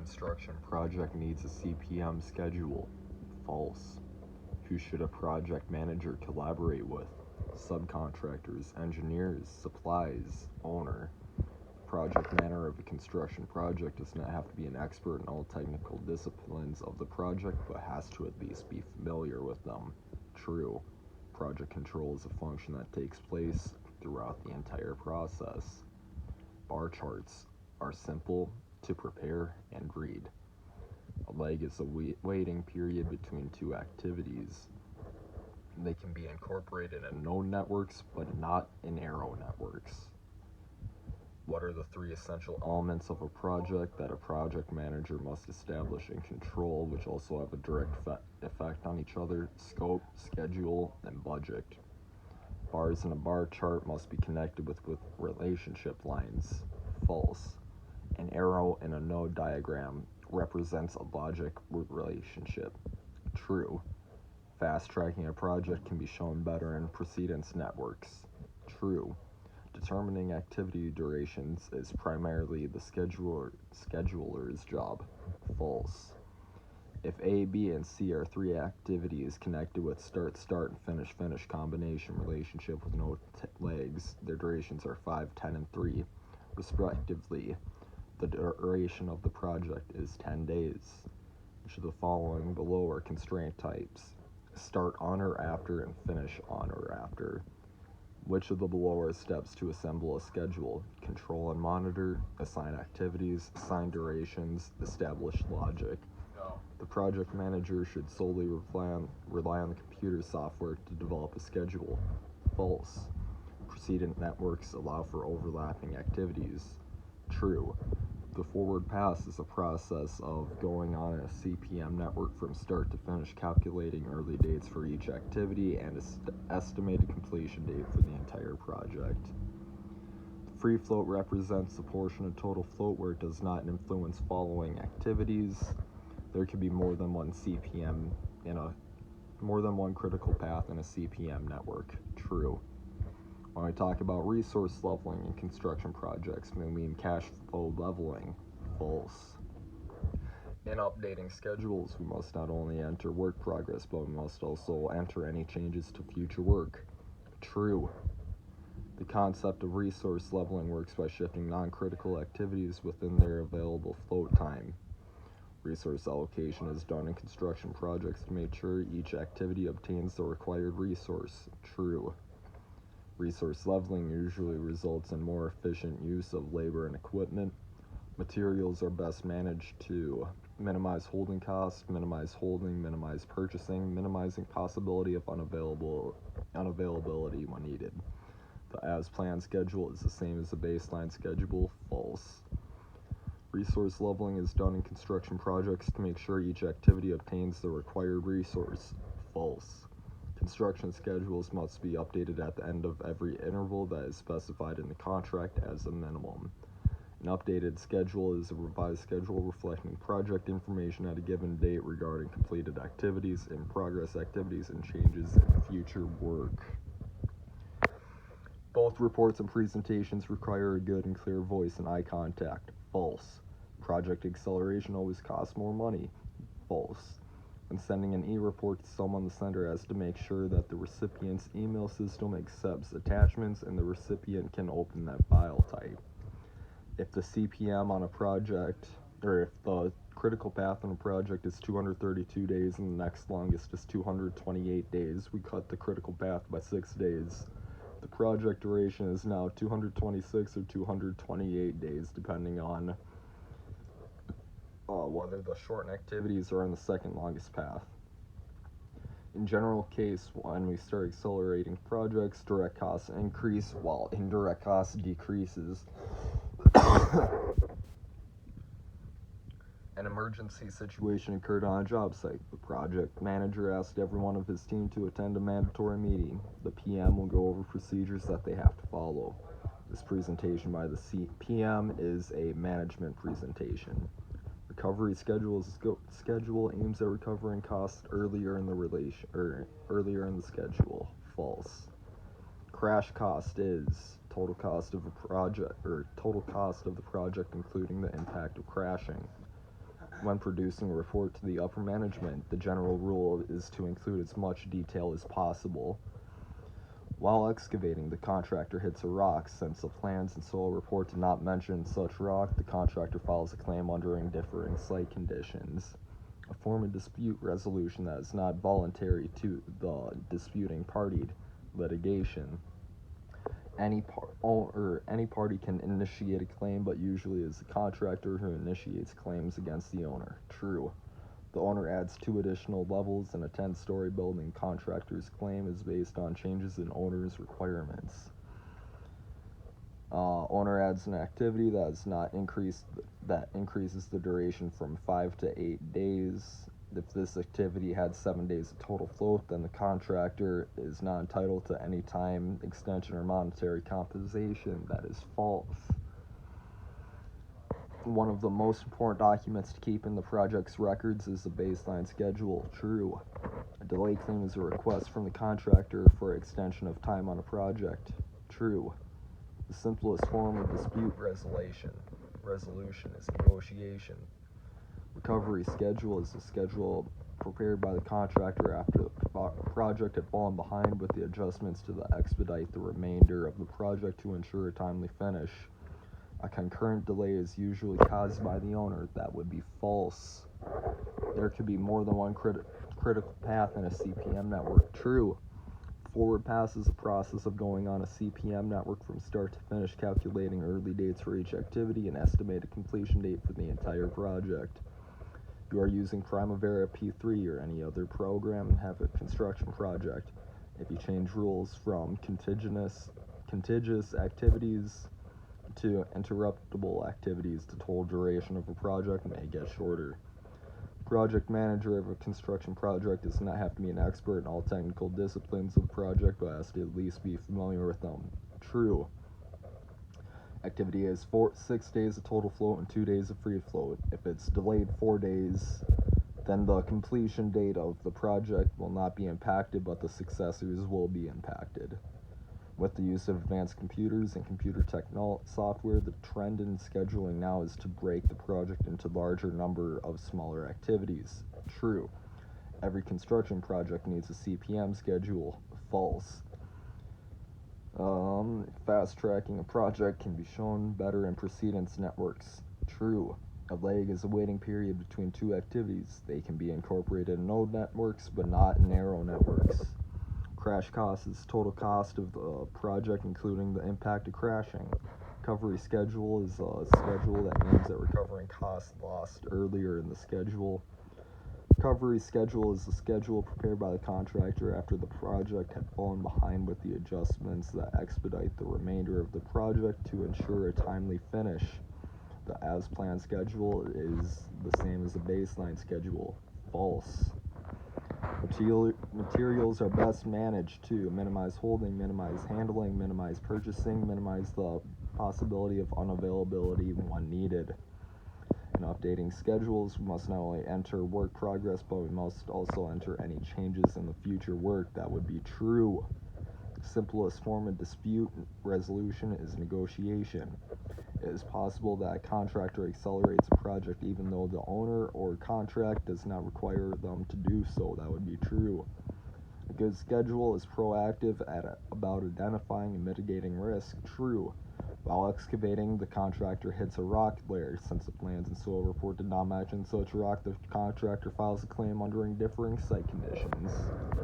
construction project needs a CPM schedule. False. Who should a project manager collaborate with? Subcontractors, engineers, supplies, owner. Project manager of a construction project does not have to be an expert in all technical disciplines of the project, but has to at least be familiar with them. True. Project control is a function that takes place throughout the entire process. Bar charts are simple to prepare and read. A lag is a waiting period between two activities. They can be incorporated in node networks, but not in arrow networks. What are the three essential elements of a project that a project manager must establish and control, which also have a direct effect on each other? Scope, schedule, and budget. Bars in a bar chart must be connected with relationship lines. False. An arrow in a node diagram represents a logic relationship. True. Fast tracking a project can be shown better in precedence networks. True. Determining activity durations is primarily the scheduler's job. False. If A, B, and C are three activities connected with start, and finish combination relationship with no legs, their durations are 5, 10, and 3, respectively. The duration of the project is 10 days. Which of the following below are constraint types? Start on or after and finish on or after. Which of the below are steps to assemble a schedule? Control and monitor, assign activities, assign durations, establish logic. The project manager should solely rely on the computer software to develop a schedule. False. Precedent networks allow for overlapping activities. True. The forward pass is a process of going on a CPM network from start to finish, calculating early dates for each activity and estimated completion date for the entire project. The free float represents the portion of total float where it does not influence following activities. There can be more than one critical path in a CPM network. True. When we talk about resource leveling in construction projects, we mean cash flow leveling. False. In updating schedules, we must not only enter work progress, but we must also enter any changes to future work. True. The concept of resource leveling works by shifting non-critical activities within their available float time. Resource allocation is done in construction projects to make sure each activity obtains the required resource. True. Resource leveling usually results in more efficient use of labor and equipment. Materials are best managed to minimize holding costs, minimize holding, minimize purchasing, minimizing possibility of unavailability when needed. The as-planned schedule is the same as the baseline schedule. False. Resource leveling is done in construction projects to make sure each activity obtains the required resource. False. Construction schedules must be updated at the end of every interval that is specified in the contract as a minimum. An updated schedule is a revised schedule reflecting project information at a given date regarding completed activities, in progress activities, and changes in future work. Both reports and presentations require a good and clear voice and eye contact. False. Project acceleration always costs more money. False. When sending an e-report to someone, the sender has to make sure that the recipient's email system accepts attachments and the recipient can open that file type. If the CPM on a project, or if the critical path on a project is 232 days and the next longest is 228 days, we cut the critical path by 6 days. The project duration is now 226 or 228 days, depending on whether the shortened activities are on the second longest path. In general case, when we start accelerating projects, direct costs increase while indirect costs decreases. An emergency situation occurred on a job site. The project manager asked every one of his team to attend a mandatory meeting. The PM will go over procedures that they have to follow. This presentation by the PM is a management presentation. Recovery schedule aims at recovering costs earlier in the schedule. False. Crash cost is total cost of the project including the impact of crashing. When producing a report to the upper management, the general rule is to include as much detail as possible. While excavating, the contractor hits a rock. Since the plans and soil report did not mention such rock, the contractor files a claim under differing site conditions. A form of dispute resolution that is not voluntary to the disputing party. Litigation. Any party can initiate a claim, but usually it is the contractor who initiates claims against the owner. True. The owner adds 2 additional levels in a 10-story building. Contractor's claim is based on changes in owner's requirements. Owner adds an activity that increases the duration from 5 to 8 days. If this activity had 7 days of total float, then the contractor is not entitled to any time extension or monetary compensation. That is false. One of the most important documents to keep in the project's records is the baseline schedule. True. A delay claim is a request from the contractor for extension of time on a project. True. The simplest form of dispute resolution is negotiation. Recovery schedule is the schedule prepared by the contractor after the project had fallen behind with the adjustments to expedite the remainder of the project to ensure a timely finish. A concurrent delay is usually caused by the owner. That would be false. There could be more than one critical path in a CPM network. True. Forward pass is a process of going on a CPM network from start to finish, calculating early dates for each activity and estimated completion date for the entire project. You are using Primavera P3 or any other program and have a construction project. If you change rules from contiguous activities to interruptible activities, the total duration of a project may get shorter. Project manager of a construction project does not have to be an expert in all technical disciplines of the project, but has to at least be familiar with them. True. Activity is 6 days of total float and 2 days of free float. If it's delayed 4 days, then the completion date of the project will not be impacted, but the successors will be impacted. With the use of advanced computers and computer software, the trend in scheduling now is to break the project into larger number of smaller activities. True. Every construction project needs a CPM schedule. False. Fast tracking a project can be shown better in precedence networks. True. A lag is a waiting period between 2 activities. They can be incorporated in node networks, but not in arrow networks. Crash cost is total cost of the project, including the impact of crashing. Recovery schedule is a schedule that means that recovering costs lost earlier in the schedule. Recovery schedule is the schedule prepared by the contractor after the project had fallen behind with the adjustments that expedite the remainder of the project to ensure a timely finish. The as-planned schedule is the same as the baseline schedule. False. Materials are best managed to minimize holding, minimize handling, minimize purchasing, minimize the possibility of unavailability when needed. In updating schedules, we must not only enter work progress, but we must also enter any changes in the future work. That would be true. The simplest form of dispute resolution is negotiation. It is possible that a contractor accelerates a project even though the owner or contract does not require them to do so. That would be true. A good schedule is proactive about identifying and mitigating risk. True. While excavating, the contractor hits a rock layer. Since the plans and soil report did not mention such rock, the contractor files a claim under differing site conditions.